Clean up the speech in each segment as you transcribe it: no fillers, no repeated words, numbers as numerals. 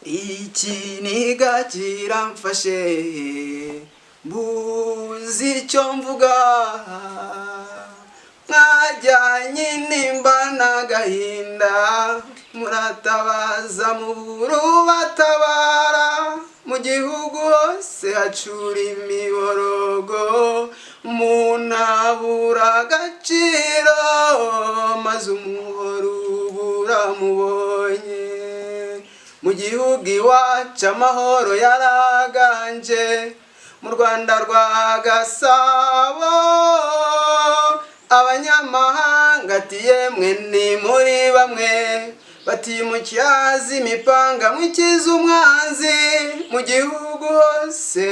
ikiniga kiramfashe mbuzi icyo mvuga mwajyanye nimba n'agahinda muratabaza muburu batabara mu gihugu hose hacura imiborogo umuntu abura agaciro maze umuhoro ubura mubonye mu gihugu iwacu amahoro yaraganje mu Rwanda rwa Gasabo abanyamahanga ati yemwe ni muri bamwe batimukiyaza imipanga mwikiza umwanzi mu gihugu hose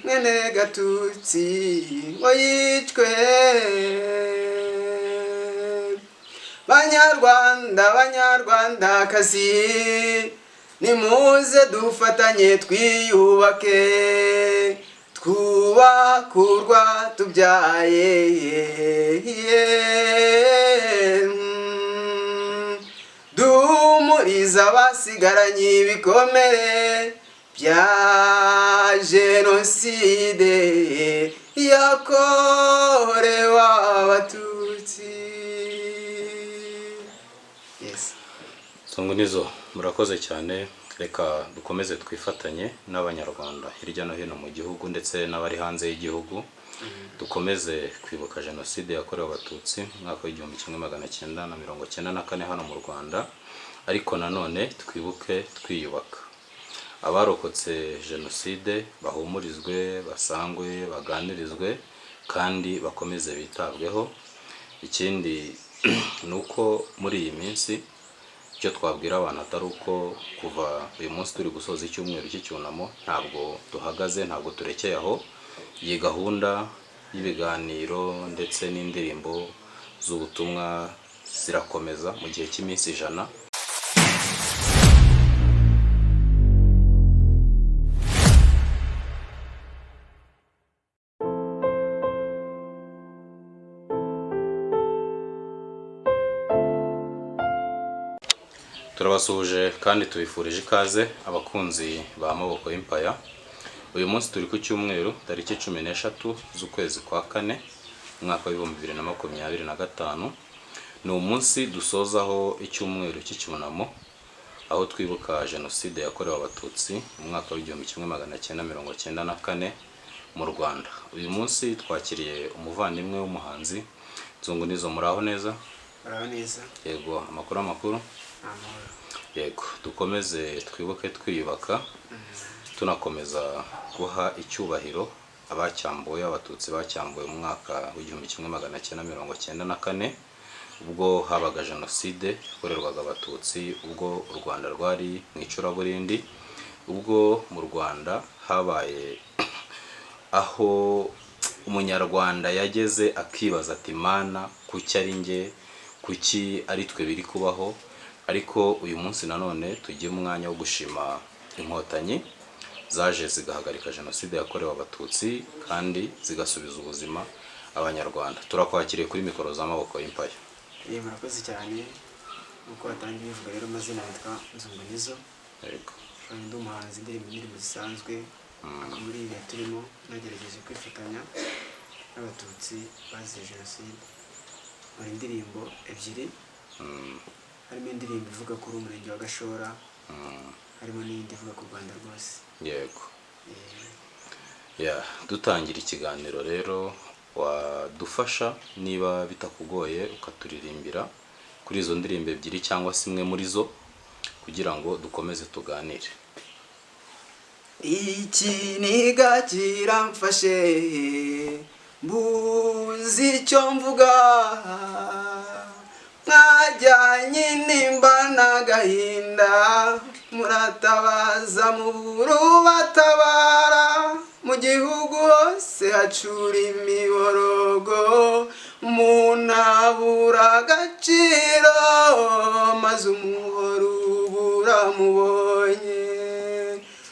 mwene Gatutsi ngo yicwe. Banyarwandakazi nimuze dufatanye twiyubake twubakurwa tubyaye duhumuriza abasigaranye ibikomere bya jenoside yakorewe abatutsi. Songunizo murakoze cyane, reka dukomeze twifatanye n'abanyarwanda hirya no hino mu gihugu ndetse n'abari hanze y'igihugu dukomeze kwibuka jenoside yakorewe abatutsi mwaka w'1994 hano mu Rwanda, ariko nanone twibuke twiyubaka. Abarokotse jenoside bahumurizwe, basangwe, baganirizwe kandi bakomeze bitabweho. Ikindi nuko muri iyi minsi icyo twabwira abantu atari uko kuva uyu munsi turi gusoza icyumweru cy'icyunamo ntabwo duhagaze, ntabwo turekeye aho. Iyi gahunda y'ibiganiro ndetse n'indirimbo z'ubutumwa zirakomeza mu gihe cy'iminsi 100. Turabasuhuje kandi tubifurije ikaze abakunzi ba Amaboko y'Impaya. Uyu munsi turi ku cyumweru tariki 13 z'ukwezi kwa 4 mwaka wa 2025. Ni umunsi dusozaho icyumweru cy'icyunamo aho twibuka jenoside yakorewe abatutsi mu mwaka w'1994 mu Rwanda. Uyu munsi twakiriye umuvandimwe w'umuhanzi Nzungunizo. Muraho neza? Muraho neza. Yego, amakuru yego. Dukomeze twibuke twiyubaka tunakomeza guha icyubahiro abacyambuye, abatutsi bacyambuye mu mwaka w'1994 ubwo habaga jenoside yakorerwaga abatutsi, ubwo u Rwanda rwari mu icuraburindi, ubwo mu Rwanda habaye aho umunyarwanda yageze akibaza ati mana kuki ari nge, kuki ari twe biri kubaho. Ariko uyu munsi nanone tugiye umwanya wo gushima inkotanyi zaje zigahagarika jenoside yakorewe abatutsi kandi zigasubiza ubuzima abanyarwanda. Turakwakiriye kuri mikoro z'Amaboko y'Impaya. Murakoze cyane uko watangiye bivuga rero amazina yitwa Nzungunizo. Yego. Ndi umuhanzi indirimbo zisanzwe muri ibi turimo nagerageje kwifatanya n'abatutsi bazize jenoside muri indirimbo ebyiri. Harimo indirimbo ivuga kuri umurenge wa Gashora, harimo n'indi ivuga ku Rwanda rwose. Yego. Dutangira ikiganiro rero wadufasha niba bitakugoye ukaturirimbira kuri izo ndirimbo ebyiri cyangwa se imwe muri zo kugira ngo dukomeze tuganire. Ikiniga kiramfashe mbuzi icyo mvuga mwajyanye nimba n'agahinda muratabaza muburu batabara mu gihugu hose hacura imiborogo umuntu abura agaciro maze umuhoro ubura mubonye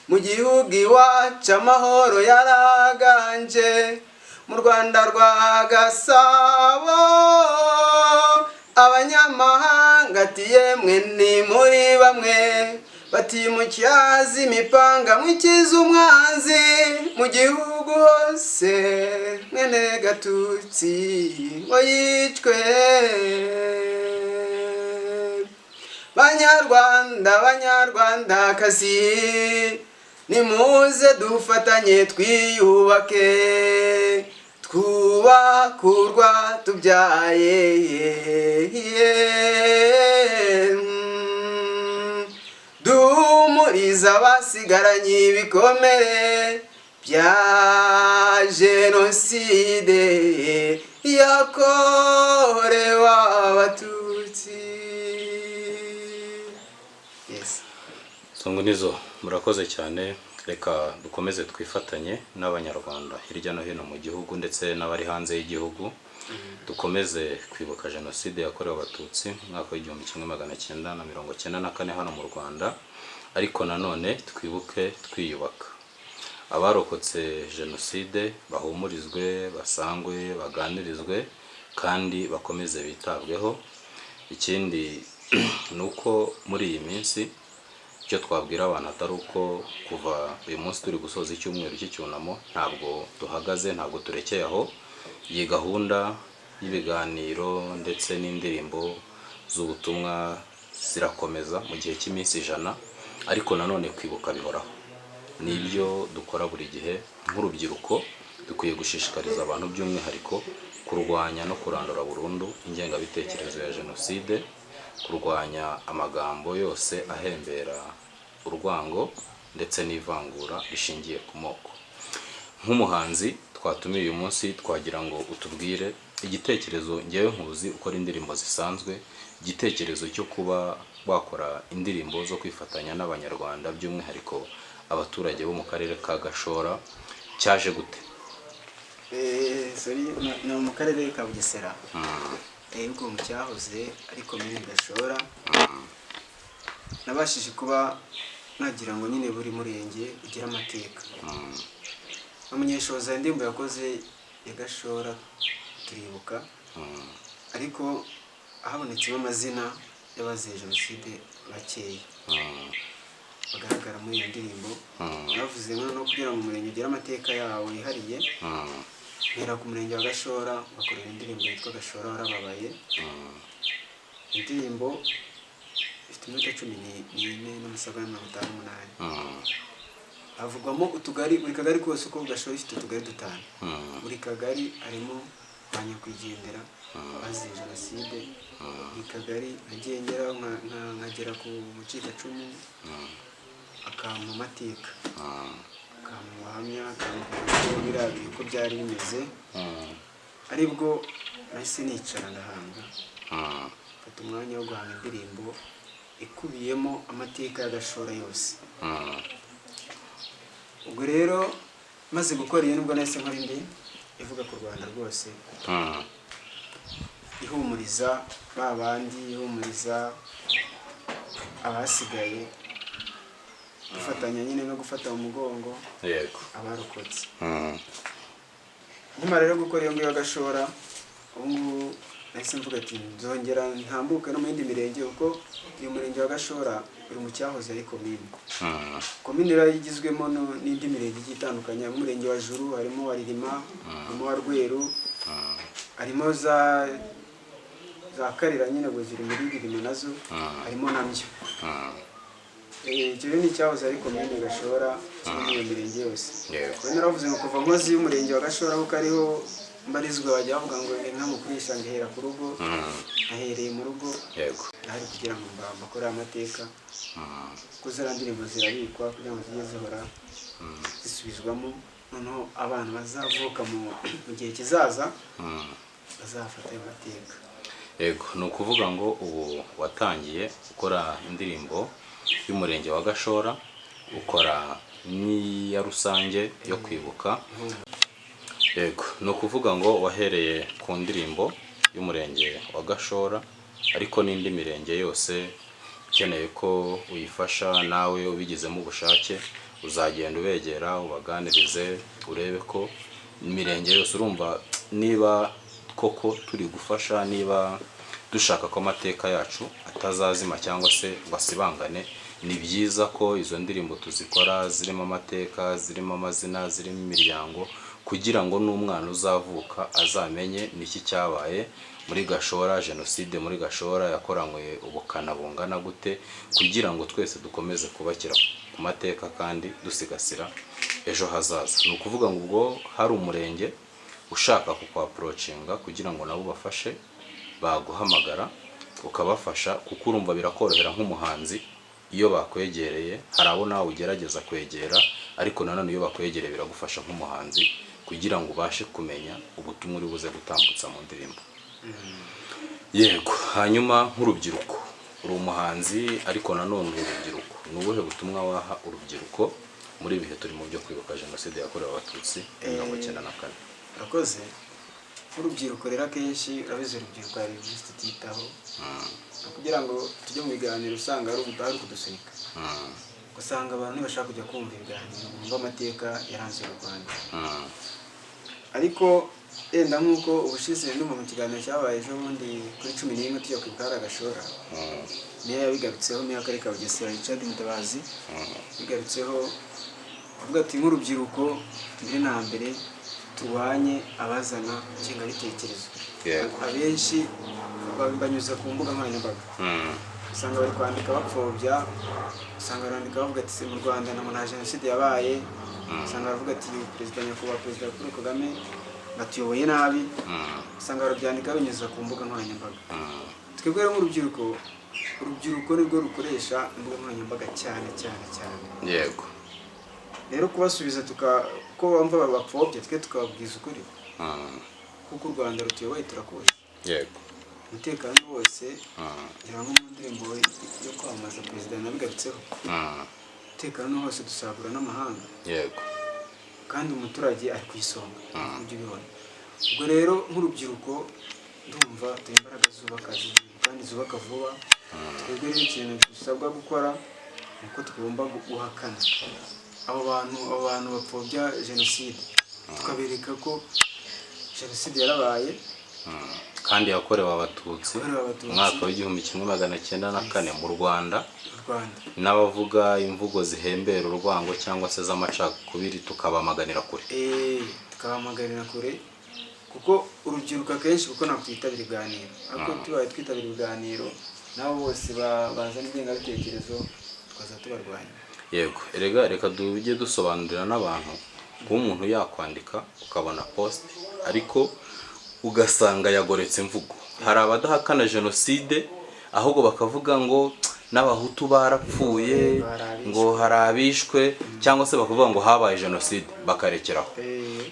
mu gihugu iwacu amahoro yaraganje mu Rwanda rwa Gasabo abanyamahanga ati yemwe ni muri bamwe batimukyaza imipanga mwikiza umwanzi mu gihugu hose mwene Gatutsi ngo yicwe. Banyarwanda banyarwandakazi nimuze dufatanye twiyubake twubake urwa tubyaye duhumuriza abasigaranye ibikomere bya jenoside yakorewe Abatutsi. Songo nizo murakoze cyane, reka dukomeze twifatanye n'abanyarwanda hirya no hino mu gihugu ndetse n'abari hanze y'igihugu, dukomeze kwibuka jenoside yakorewe Abatutsi mu mwaka w'1994 hano mu Rwanda, ariko nanone twibuke twiyubaka. Abarokotse jenoside bahumurizwe, basangwe, baganirizwe kandi bakomeze bitabweho. Ikindi nuko muri iyi minsi icyo twabwira abantu atari uko kuva uyu munsi turi gusoza icyumweru cy'icyunamo ntabwo duhagaze, ntabwo turekeye aho. Iyi gahunda y'ibiganiro ndetse n'indirimbo z'ubutumwa zirakomeza mu gihe cy'iminsi 100, ariko nanone kwibuka bihoraho. Nibyo dukora buri gihe nk'urubyiruko, dukwiye gushishikariza abantu by'umwihariko kurwanya no kurandura burundu ingengabitekerezo ya jenoside, kurwanya amagambo yose ahembera urwango ndetse n'ivangura rishingiye ku moko. Nk'umuhanzi twatumiye uyu munsi, twagira ngo utubwire igitekerezo, ngewe nkuzi ukora indirimbo zisanzwe, igitekerezo cyo kuba wakora indirimbo zo kwifatanya n'abanyarwanda by'umwihariko abaturage bo mu karere ka Gashora cyaje gute? No mu karere ka Bugesera. Ubwo mu cyahoze ariko mene Gashora. Nabashije kuba nagira ngo nyine buri murenge ugira amateka. Umunyeshoza indirimbo yakoze ya Gashora turibuka, ariko habonetsemo amazina y'abazize jenoside bakeya bagaragara muri iyo ndirimbo. Bavuze no kugira ngo umurenge ugire amateka yawo yihariye, mpera ku murenge wa Gashora bakorera indirimbo yitwa Gashora warababaye. Indirimbo ifite iminota 14 n'amasaga 58. Havugwamo utugari, buri kagari kose uko Gashora ifite utugari 5. Buri kagari harimo abanyakwigendera bazize jenoside. Buri kagari agendera nkagera ku mucikacumu akampa amateka, akampa ubuhamya, akampa biriya uko byari bimeze. Aribwo nahise nicara ndahanga, mfata umwanya wo guhanga indirimbo ikubiyemo amateka ya Gashora yose. Ubwo rero maze gukora iyo nubwo nahise nkora indi ivuga ku Rwanda rwose, ihumuriza babandi, ihumuriza abasigaye, dufatanya nyine no gufata mu mugongo abarokotse. Nyuma rero gukora iyo ngiyo ya Gashora, ubu nahise mvuga ati nzongera ntambuke no mu yindi mirenge, kuko uyu murenge wa Gashora uri mu cyahoze ari komine. Komine rero igizwemo n'indi mirenge igiye itandukanye. Umurenge wa Juru harimo wa Ririma, harimo wa Rweru, harimo za Karira nyine ngo ziri muri Ririma nazo, harimo namyo. Icyo ni cyahoze ari komine Gashora muri iyo mirenge yose. Kandi naravuze ngo kuva nkozi y'umurenge wa Gashora kuko ariho mbarizwa, bajya bavuga ngo inka mu kurisha ngahera ku rugo. Nahereye mu rugo ahari kugira ngo mbakore amateka, kuko ziriya ndirimbo zirabikwa kugira ngo zijye zihora zisubizwamo, noneho abana bazavuka mu gihe kizaza bazafata ayo mateka. Yego, ni ukuvuga ngo ubu watangiye gukora indirimbo y'umurenge wa Gashora, ukora n'iya rusange yo kwibuka. Yego, ni ukuvuga ngo wahereye ku ndirimbo y'umurenge wa Gashora, ariko n'indi mirenge yose ukeneye ko uyifasha nawe ubigizemo ubushake, uzagenda ubegera ubaganirize urebe ko imirenge yose, urumva niba koko turi gufasha, niba dushaka ko amateka yacu atazazima cyangwa se ngo asibangane, ni byiza ko izo ndirimbo tuzikora zirimo amateka, zirimo amazina, zirimo imiryango, kugira ngo n'umwana uzavuka azamenye niki cyabaye muri Gashora, jenoside muri Gashora yakoranywe ubukana bungana gute, kugira ngo twese dukomeze kubakira ku mateka kandi dusigasira ejo hazaza. Ni ukuvuga ngo ubwo hari umurenge ushaka kukwaprocinga kugira ngo nabo bafashe, baguhamagara ukabafasha, kuko urumva birakorohera nk'umuhanzi iyo bakwegereye. Hari abo nawe ugerageza kwegera, ariko nanone iyo bakwegereye biragufasha nk'umuhanzi kugira ngo ubashe kumenya ubutumwa uri buze gutambutsa mu ndirimbo. Yego, hanyuma nk'urubyiruko, uri umuhanzi ariko nanone urubyiruko, ni ubuhe butumwa waha urubyiruko muri ibihe turi mu byo kwibuka jenoside yakorewe abatutsi 1994? Urakoze. Urubyiruko rero akenshi urabizi urubyiruko hari byinshi tutitaho, kugira ngo tujye mu biganiro usanga ari ubudahari kudusunika. Usanga abantu bashaka kujya kumva ibiganiro bumva amateka yaranze u Rwanda. Ariko enda nk'uko ubushize ndumva mu kiganiro cyabaye ejo bundi kuri 11 tujya kwibwara Gashora, niyo yabigarutseho mu Akarere ka Bugesera, Richard Mutabazi bigarutseho avuga ati nk'urubyiruko mbere na mbere turwanye abazana ingengabitekerezo. Abenshi banyuze ku mbuga nkoranyambaga, usanga bari kwandika bapfobya, usanga barandika bavuga ati mu Rwanda nta jenoside yabaye, usanga baravuga ati perezida nyakubahwa perezida Paul Kagame batuyoboye nabi, usanga barabyandika binyuze ku mbuga nkoranyambaga. Twebwe rero nk'urubyiruko, urubyiruko nirwo rukoresha imbuga nkoranyambaga cyane. Yego. Rero kubasubiza ko bamva bapfobye, twe tukababwiza ukuri, kuko u Rwanda rutuyoboye turakuzi. Yego. Umutekano wose ngira ngo mu ndirimbo yo kwamamaza perezida nabigarutseho, umutekano hose dusagura n'amahanga. Yego. Kandi umuturage ari ku isonga, ibyo bibona. Ubwo rero nk'urubyiruko ndumva turi imbaraga zubaka kandi zubaka vuba. Twebwe rero ikintu dusabwa gukora ni uko tugomba guhakana abo bantu bapfobya jenoside, tukabereka ko jenoside yarabaye kandi yakorewe abatutsi mu mwaka w'1994 mu Rwanda. N'abavuga imvugo zihembera urwango cyangwa se z'amacakubiri tukabamaganira kure. Tukabamaganira kure, kuko urubyiruko akenshi kuko ntabwo twitabira ibiganiro, ariko tubaye twitabira ibiganiro nabo bose bazana ingengabitekerezo tukaza tubarwanya. Yego, reka tujye dusobanurira n'abantu kuba umuntu yakwandika ukabona post ariko ugasanga yagoretse imvugo. Hari abadahakana jenoside ahubwo bakavuga ngo n'abahutu barapfuye, ngo hari abishwe, cyangwa se bakavuga ngo habaye jenoside bakarekeraho.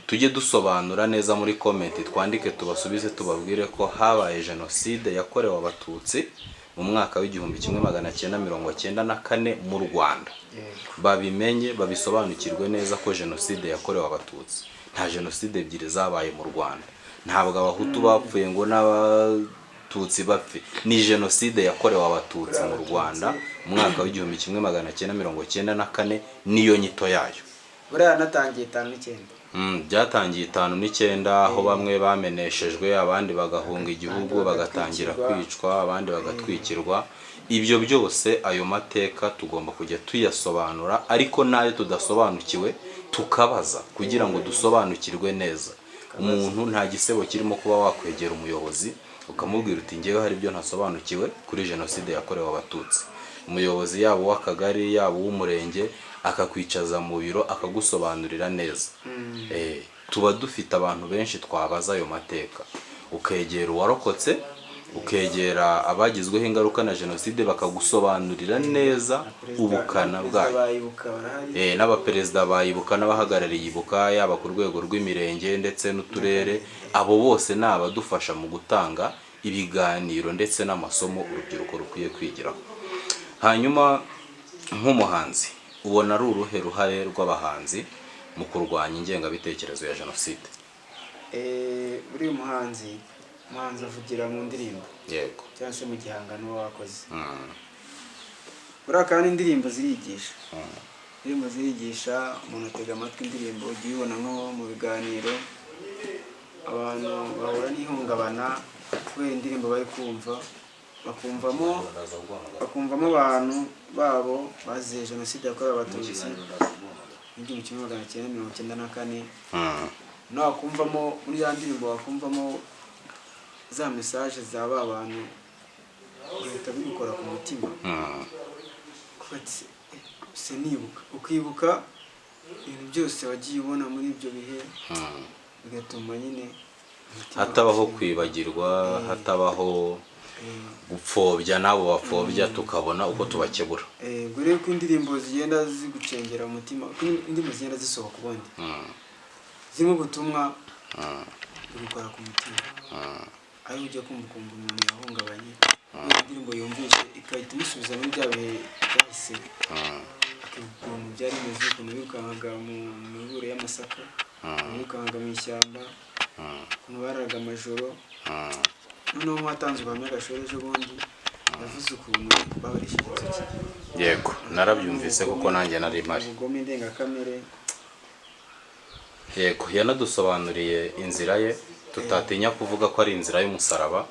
Tujye dusobanura neza muri comment, twandike tubasubize tubabwire ko habaye jenoside yakorewe abatutsi mu mwaka w'1994 mu Rwanda. Babimenye, babisobanukirwe neza ko jenoside yakorewe abatutsi. Nta jenoside ebyiri zabaye mu Rwanda. Ntabwo abahutu bapfuye ngo n'abatutsi bapfe. Ni jenoside yakorewe abatutsi mu Rwanda mu mwaka w'1994, niyo nyito yayo. Buriya natangiye 5/9. Byatangiye 5/9, aho bamwe bameneshejwe, abandi bagahunga igihugu, bagatangira kwicwa, abandi bagatwikirwa. Ibyo byose ayo mateka tugomba kujya tuyasobanura, ariko nayo tudasobanukiwe tukabaza kugira ngo dusobanukirwe neza. Umuntu nta gisebo kirimo kuba wakwegera umuyobozi ukamubwira uti ngewe hari ibyo ntasobanukiwe kuri jenoside yakorewe abatutsi. Umuyobozi yabo w'akagari yabo w'umurenge akakwicaza mu biro akagusobanurira neza. Tuba dufite abantu benshi twabaza ayo mateka, ukegera uwarokotse, ukegera abagizweho ingaruka na jenoside bakagusobanurira neza ubukana bwayo. N'abaperezida bayibuka n'abahagarariye ibuka yaba ku rwego rw'imirenge ndetse n'uturere, abo bose ni abadufasha mu gutanga ibiganiro ndetse n'amasomo urubyiruko rukwiye kwigiraho. Hanyuma nk'umuhanzi ubona ari uruhe ruhare rw'abahanzi mu kurwanya ingengabitekerezo ya jenoside? Buri umuhanzi avugira mu ndirimbo. Yego. Cyangwa se mu gihangano wakoze. Buriya kandi indirimbo zirigisha. Indirimbo zirigisha, umuntu atega amatwi indirimbo, ugiye ubona nko mu biganiro abantu bahura n'ihungabana kubera indirimbo bari kumva, bakumvamo abantu babo bazize jenoside yakorewe abatutsi mu 1994 no wakumvamo muri ya ndirimbo wakumvamo za message za ba bantu ugahita bigukora ku mutima se nibuka ukibuka ibintu byose wagiye ubona muri ibyo bihe bigatuma nyine hatabaho kwibagirwa hatabaho gupfobya nabo bapfobya tukabona uko tubakebura ubwo rero ko indirimbo zigenda zigucengera umutima indirimbo zigenda zisohoka ubundi zirimo ubutumwa bigukora ku mutima aho ujya kumva umuntu yahungabanye indirimbo yumvishe ikahita imusubiza muri bya bihe byahise ukuntu byari bimeze ukuntu birukankaga mu miburo y'amasaka birukankaga mu ishyamba ukuntu bararaga amajoro noneho nk'uwatanze ubuhamya agashora ejo bundi yavuze ukuntu babarisha inzuki yego narabyumvise kuko nanjye nari mpari ubugome ndengakamere yego yanadusobanuriye inzira ye tutatinya kuvuga ko ari inzira y'umusaraba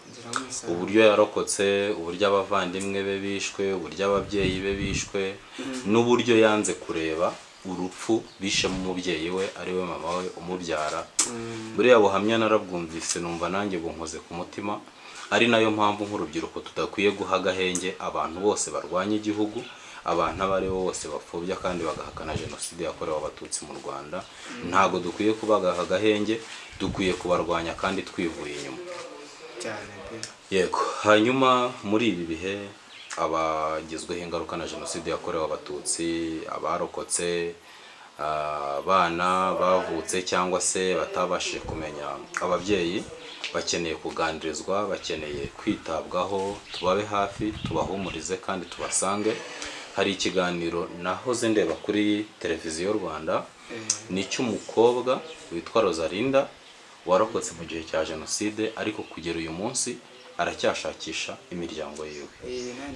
uburyo yarokotse uburyo abavandimwe be bishwe uburyo ababyeyi be bishwe n'uburyo yanze kureba urupfu bishemo umubyeyi we ari we mama we umubyara buriya buhamya narabwumvise numva nanjye bunkoze ku mutima ari nayo mpamvu nk'urubyiruko tudakwiye guha agahenge abantu bose barwanya igihugu abantu abo ari bo bose bapfobya kandi bagahakana jenoside yakorewe abatutsi mu Rwanda ntago dukwiye kubagaha agahenge dukwiye kubarwanya kandi twivuye inyuma yego hanyuma muri ibi bihe abagizweho ingaruka na jenoside yakorewe abatutsi abarokotse abana bavutse cyangwa se batabashije kumenya ababyeyi bakeneye kuganirizwa bakeneye kwitabwaho tubabe hafi tubahumurize kandi tubasange hari ikiganiro nahoze ndeba kuri televiziyo Rwanda ni cy'umukobwa witwa Rosalinda warokotse mu gihe cya jenoside ariko kugera uyu munsi aracyashakisha imiryango yiwe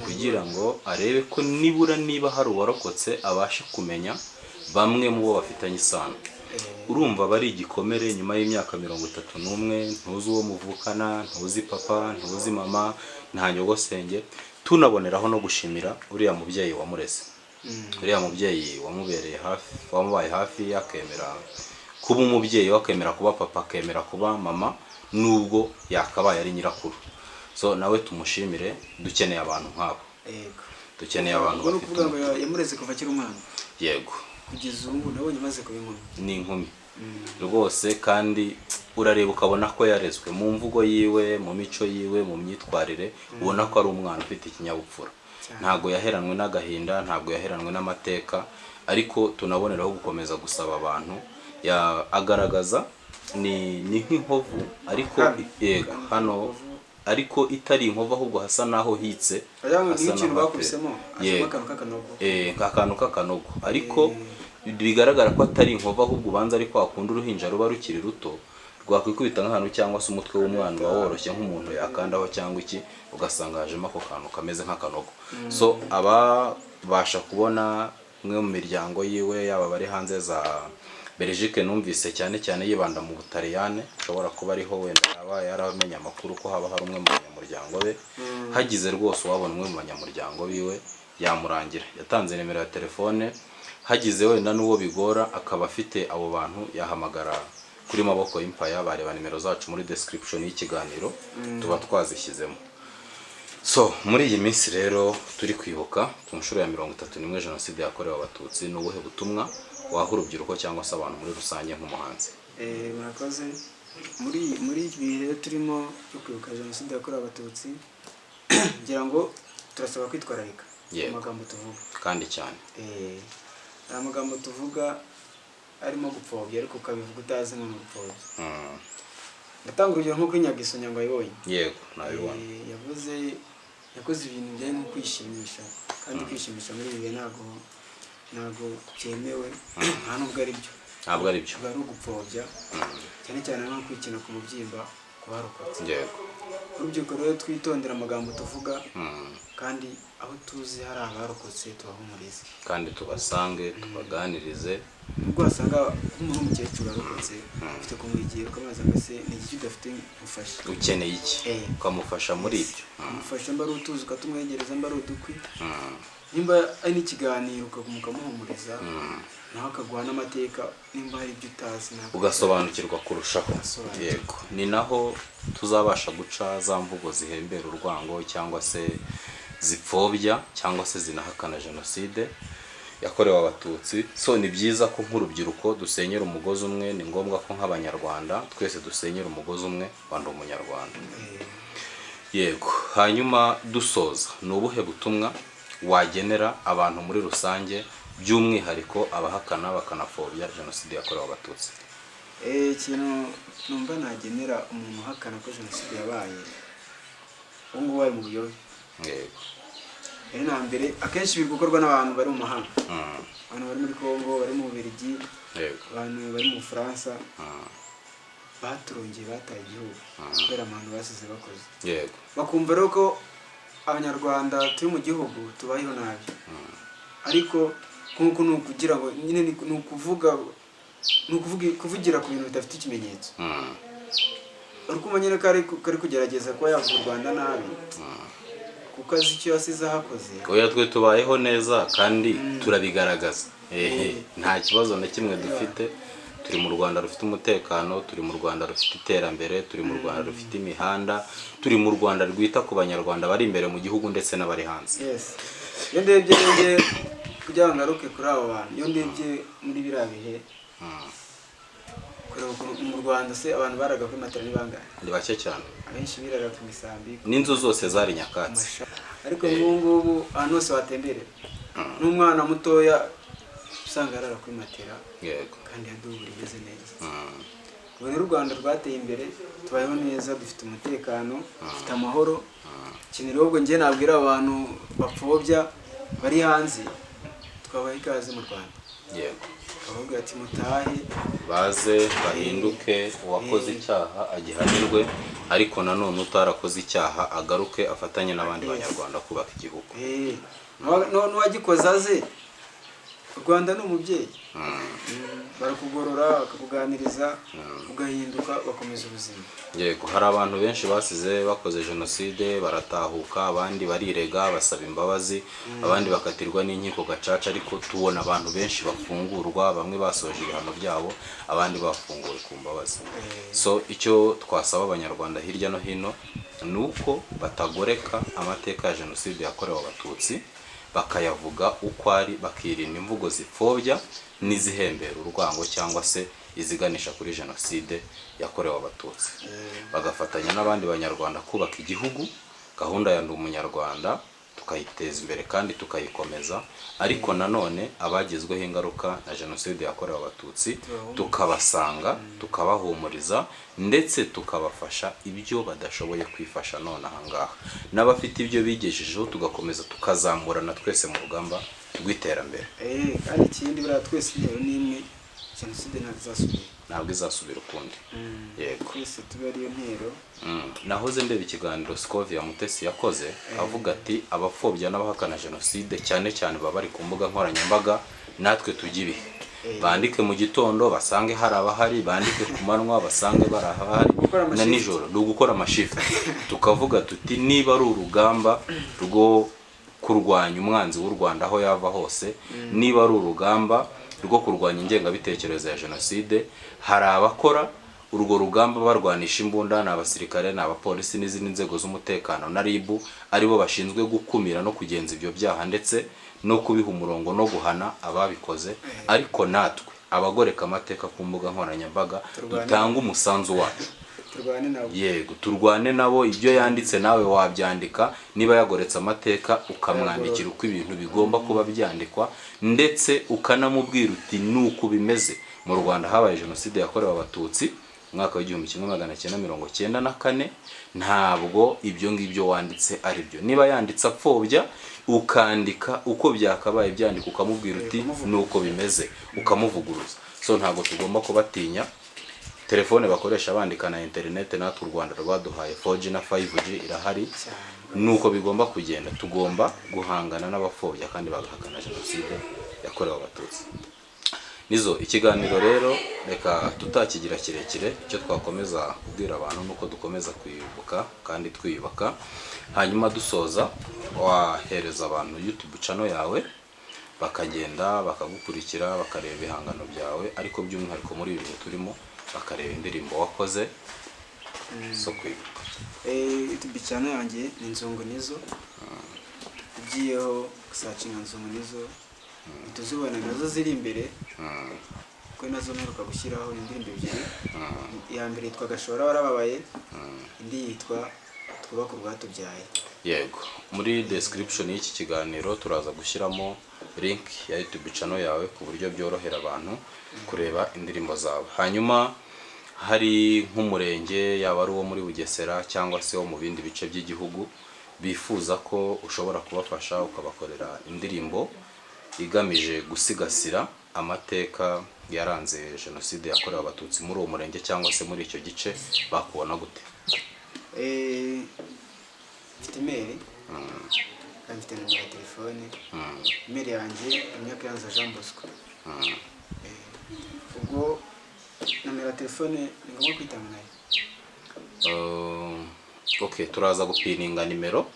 kugira ngo arebe ko nibura niba hari uwarokotse abashe kumenya bamwe mu bo bafitanye isano urumva bari igikomere nyuma y'imyaka 31 ntuzi uwo muvukana ntuzi papa ntuzi mama nta nyogosenge tunaboneraho no gushimira uriya mubyeyi wamureze uriya mubyeyi wamubereye hafi wamubaye hafi yakemera kuba umubyeyi wakemera kuba papa akemera kuba mama nubwo yakabaye ari nyirakuru so nawe tumushimire dukeneye abantu nk'abo yego dukeneye abantu bafite yamureze kuva kiri umwana yego kugeza ubu nabonye maze kuba inkumi ni inkumi rwose kandi urareba ukabona ko yarezwe mu mvugo yiwe mu mico yiwe mu myitwarire ubona ko ari umwana ufite ikinyabupfura ntago yaheranwe n'agahinda ntago yaheranwe n'amateka ariko tunaboneraho gukomeza gusaba abantu agaragaza ni nk'inkovu ariko yego hano ariko itari inkovu ahubwo hasa naho hitse hasa naho nk'akantu k'akanogo ariko bigaragara ko atari inkovu ahubwo ubanza ariko akunda uruhinja ruba rukiri ruto rwakwikubita nk'ahantu cyangwa se umutwe w'umwana uba woroshye nk'umuntu yakandaho cyangwa iki ugasanga hajemo ako kantu kameze nk'akanogo so ababasha kubona mwe mu miryango yiwe yaba bari hanze za Belgique numvise cyane cyane yibanda mu Butaliyane ushobora kuba ariho wenda yaba yaramenya amakuru ko haba hari umwe mu banyamuryango be hagize rwose wabona umwe mu banyamuryango biwe yamurangira yatanze nimero ya telefone hagize wenda n'uwo bigora akaba afite abo bantu yahamagara kuri Maboko Empire bareba nimero zacu muri description y'ikiganiro tuba twazishyizemo so muri iyi minsi rero turi kwibuka ku nshuro ya 31 jenoside yakorewe abatutsi n'ubuhe butumwa waha urubyiruko cyangwa se abantu muri rusange nk'umuhanzi murakoze muri ibi rero turimo cyo kwibuka jenoside yakorewe abatutsi ngira ngo turasaba kwitwararika amagambo tuvuga kandi cyane amagambo tuvuga arimo gupfobya ariko ukabivuga utazi ngo gupfobya ndatanga urugero nko kwinyagiso nyangwa yibonye yego nabibona yakoze ibintu byaje nko kwishimisha kandi kwishimisha muri ibi ntago byemewe nta nubwo ari byo bari ugupfobya cyane cyane no kwikina ku mubyimba ku barokotse yego urubyiruko rero twitondera amagambo tuvuga kandi aho tuzi hari abarokotse tubahumurize kandi tubasange tubaganirize nubwo wasanga nk'umuntu w'umukecuru arokotse ufite kumwegera ukamubaza ngo ese ni iki udafite ufasha ukeneye iki ukamufasha muri ibyo umufasha mba ari utuzi ukatumwegereza mba ari udukwi nimba ari n'ikiganiro ukamuhumuriza nawe akaguha n'amateka nimba hari ibyo utazi ugasobanukirwa kurushaho. Yego, ni naho tuzabasha guca za mvugo zihembera urwango cyangwa se zipfobya cyangwa se zinahakana jenoside yakorewe abatutsi. So ni byiza ko nk'urubyiruko dusenyera umugozi umwe, ni ngombwa ko nk'abanyarwanda twese dusenyera umugozi umwe wandi umunyarwanda. Yego, hanyuma dusoza, ni ubuhe butumwa wagenera abantu muri rusange by'umwihariko abahakana bakanapfobya jenoside yakorewe abatutsi? Ikintu numva nagenera umuntu uhakana ko jenoside yabaye ubu ngubu ari mu buyobe. Yego, na mbere akenshi biri gukorwa n'abantu bari mu mahanga, abantu bari muri Congo, bari mu Bubiligi, abantu bari mu Bufaransa, baturongeye bataye igihugu kubera abantu basize bakoze. yego, Bakumva rero ko abanyarwanda turi mu gihugu tubayeho nabi, ariko nk'uko ni ukugira ngo nyine ni kuvugira ku bintu bidafite ikimenyetso. Ariko nyine kari kugerageza kuba yavuga u Rwanda nabi kuko azi icyo yasize ahakoze. Oya, twe tubayeho neza kandi turabigaragaza. Nta kibazo na kimwe dufite. Turi mu Rwanda rufite umutekano, turi mu Rwanda rufite iterambere, turi mu Rwanda rufite imihanda, turi mu Rwanda rwita ku banyarwanda bari imbere mu gihugu ndetse n'abari hanze. Iyo ndebye kugira ngo ngaruke kuri abo bantu, iyo ndebye muri biriya bihe mu Rwanda se abantu baraga kuri matera ni bangahe? Ni bake cyane. Abenshi biraga ku misambi, n'inzu zose zari nyakatsi. Ariko ngubu ahantu hose watemberera n'umwana mutoya usanga yarara kuri matera. Yego, kandi yadubura igeze neza. Ubu rero u Rwanda rwateye imbere, tubayeho neza, dufite umutekano, dufite amahoro. Ikintu rero ubwo njye nabwira abantu bapfobya bari hanze, twabaha ikaze mu Rwanda. yego, Bavuga ati mutahe baze bahinduke, uwakoze icyaha agihanirwe, ariko nanone utarakoze icyaha agaruke afatanye n'abandi banyarwanda kubaka igihugu. n'uwagikoze aze. U Rwanda ni umubyeyi, barakugorora bakakuganiriza ugahinduka bakomeza ubuzima. Yego, hari abantu benshi basize bakoze jenoside baratahuka, abandi barirega basaba imbabazi, abandi bakatirwa n'inkiko gacaca, ariko tubona abantu benshi bafungurwa, bamwe basoje ibihano byabo, abandi bafunguwe ku mbabazi. So icyo twasaba abanyarwanda hirya no hino ni uko batagoreka amateka ya jenoside yakorewe abatutsi, bakayavuga uko ari, bakirinda imvugo zipfobya n'izihembera urwango cyangwa se iziganisha kuri jenoside yakorewe abatutsi. Bagafatanya n'abandi banyarwanda kubaka igihugu, gahunda ya Ndi Umunyarwanda tukayiteza imbere kandi tukayikomeza, ariko nanone abagizweho ingaruka na jenoside yakorewe abatutsi tukabasanga, tukabahumuriza ndetse tukabafasha ibyo badashoboye kwifasha none ahangaha, n'abafite ibyo bigejejeho tugakomeza tukazamurana twese mu rugamba rw'iterambere. Kandi ikindi buriya twese intero n'imwe, jenoside ntabwo izasubira ukundi. Yego, twese tube ariyo ntero. Nahoze ndeba ikiganiro Scovia Mutesi yakoze avuga ati abapfobya n'abahakana jenoside cyane cyane baba bari ku mbuga nkoranyambaga, natwe tujye ibihe, bandike mu gitondo basange hari abahari, bandike ku manywa basange barahari, na nijoro ni ugukora amashifu. Tukavuga tuti niba ari urugamba rwo kurwanya umwanzi w'u Rwanda aho yava hose, niba ari urugamba rwo kurwanya ingengabitekerezo ya jenoside, hari abakora urwo rugamba barwanisha imbunda, n'abasirikare, n'abapolisi n'izindi nzego z'umutekano na RIB, aribo bashinzwe gukumira no kugenza ibyo byaha ndetse no kubiha umurongo no guhana ababikoze. Ariko natwe abagoreka amateka ku mbuga nkoranyambaga dutanga umusanzu wacu. Yego, turwane nabo, ibyo yanditse nawe wabyandika, niba yagoretse amateka ukamwandikira uko ibintu bigomba kuba byandikwa, ndetse ukanamubwira uti nuko bimeze. Mu Rwanda habaye jenoside yakorewe abatutsi mwaka wa 1994, ntabwo ibyo ngibyo wanditse ari byo. Niba yanditse apfobya ukandika uko byakabaye byandika, ukamubwira uti nuko bimeze, ukamuvuguruza. So ntabwo tugomba kubatinya. Telefone bakoresha bandika na internet, natwe u Rwanda rwaduhaye 4G na 5G irahari, nuko bigomba kugenda. Tugomba guhangana n'abapfobya kandi bagahakana jenoside yakorewe abatutsi. nizo ikiganiro rero reka tutakigira kirekire, icyo twakomeza kubwira abantu nuko dukomeza kwibuka kandi twiyubaka, hanyuma dusoza wahereza abantu YouTube channel yawe bakagenda bakagukurikira bakareba ibihangano byawe, ariko by'umwihariko muri ibi bihe turimo bakareba indirimbo wakoze so kwibuka. YouTube channel yanjye ni Nzungu Nizo, ugiyeho searching Nzungu Nizo tuzibona nazo ziri imbere, ko nazo mperuka gushyiraho indirimbo ebyiri, iya mbere yitwa Gashora Warababaye, indi yitwa Twubaka Urwatubyaye. Yego, muri description y'iki kiganiro turaza gushyiramo link ya YouTube channel yawe ku buryo byorohera abantu kureba indirimbo zawe. Hanyuma hari nk'umurenge yaba ari uwo muri Bugesera cyangwa se wo mu bindi bice by'igihugu bifuza ko ushobora kubafasha ukabakorera indirimbo igamije gusigasira amateka yaranze jenoside yakorewe abatutsi muri uwo murenge cyangwa se muri icyo gice, bakubona gute? Mfite email kandi mfite numero ya telefone. Email yanjye Munyakanza Jean Bosco. Ubwo numero ya telefone ni ngombwa kwitanga nayo? Okay, turaza gupininga nimero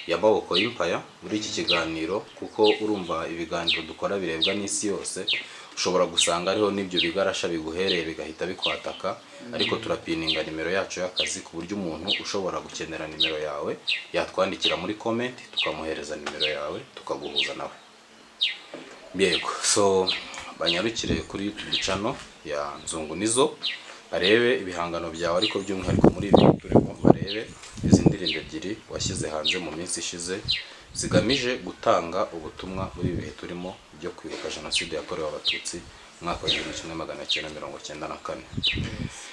ya Maboko y'Impaya muri iki kiganiro, kuko urumva ibiganiro dukora birebwa n'isi yose, ushobora gusanga ariho n'ibyo bigarasha biguhereye bigahita bikwataka, ariko turapininga nimero yacu y'akazi ku buryo umuntu ushobora gukenera nimero yawe yatwandikira muri comment tukamuhereza nimero yawe tukaguhuza nawe. Yego, so banyarukire kuri YouTube channel ya Nzungu Nizo barebe ibihangano byawe, ariko by'umwihariko muri ibi turimo barebe izi ndirimbo ebyiri washyize hanze mu minsi ishize zigamije gutanga ubutumwa muri ibihe turimo byo kwibuka jenoside yakorewe abatutsi mwaka wa 1994.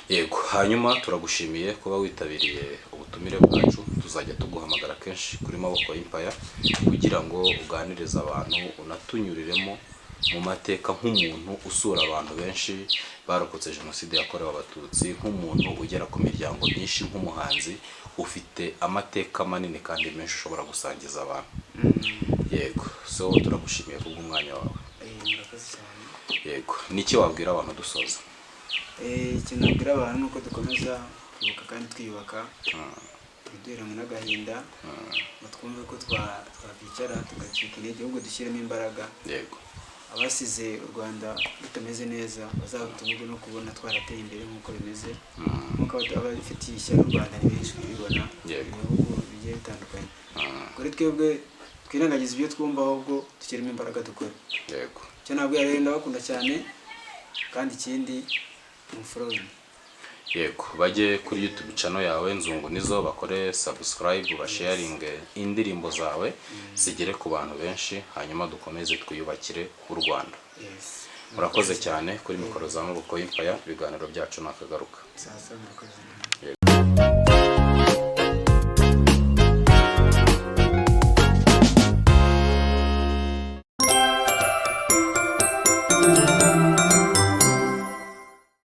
Yego, hanyuma turagushimiye kuba witabiriye ubutumire bwacu, tuzajya tuguhamagara kenshi kuri Maboko y'Impaya kugira ngo uganirize abantu unatunyuriremo mu mateka nk'umuntu usura abantu benshi barokotse jenoside yakorewe abatutsi, nk'umuntu ugera ku miryango myinshi, nk'umuhanzi ufite amateka manini kandi menshi ushobora gusangiza abantu. Yego, so turagushimiye kubw'umwanya wawe. Murakoze cyane. Yego, niki wabwira abantu dusoza? Ikintu nabwira abantu nuko dukomeza kwibuka kandi twiyubaka, tuduheranwe n'agahinda, ngo twumve ko twakwicara tugacika intege, ahubwo dushyiremo imbaraga. Yego, abasize u Rwanda rutameze neza bazabutungurwe no kubona twarateye imbere nk'uko bimeze, nk'uko abafitiye ishyaka u Rwanda ni benshi kubibona mu bihugu bigiye bitandukanye. Kuri twebwe twirengagiza ibyo twumva, ahubwo dushyiremo imbaraga dukora. yego, Cyo nabwo rero ndabakunda cyane, kandi ikindi umufollowing. yego, bajye kuri YouTube channel yawe Nzungu Nizo bakore subscribe, basharinge indirimbo zawe zigere ku bantu benshi, hanyuma dukomeze twiyubakire u Rwanda. Yes. Murakoze cyane kuri mikoro za Maboko y'Impaya, ibiganiro byacu nakagaruka. Sasa murakoze. Yego.